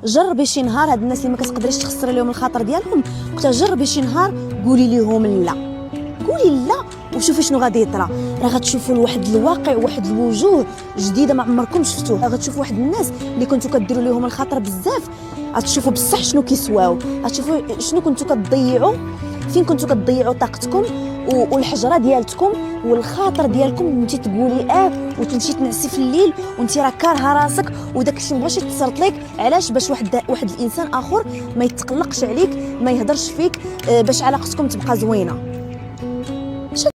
جربي شي نهار هاد الناس اللي ما كتقدريش تخسري لهم الخاطر ديالهم، قلت جربي شي نهار قولي لهم لا، قولي لا وشوفي شنو غادي يطرا. راه غتشوفوا واحد الواقع، واحد الوجوه جديده ما عمركم شفتوها. غتشوفوا واحد الناس اللي كنتو كديروا لهم الخاطر بزاف، غتشوفوا بصح شنو كيسواو، غتشوفوا شنو كنتو كتضيعوا، فين كنتو كتضيعوا طاقتكم والحجره ديالتكم والخاطر ديالكم. انت تقولي وتمشي تنعسي في الليل وانت راه كارهه راسك وداك الشيء مبغاش يتصرط لك. علاش؟ باش واحد الانسان اخر ما يتقلقش عليك، ما يهضرش فيك، باش علاقتكم تبقى زوينه.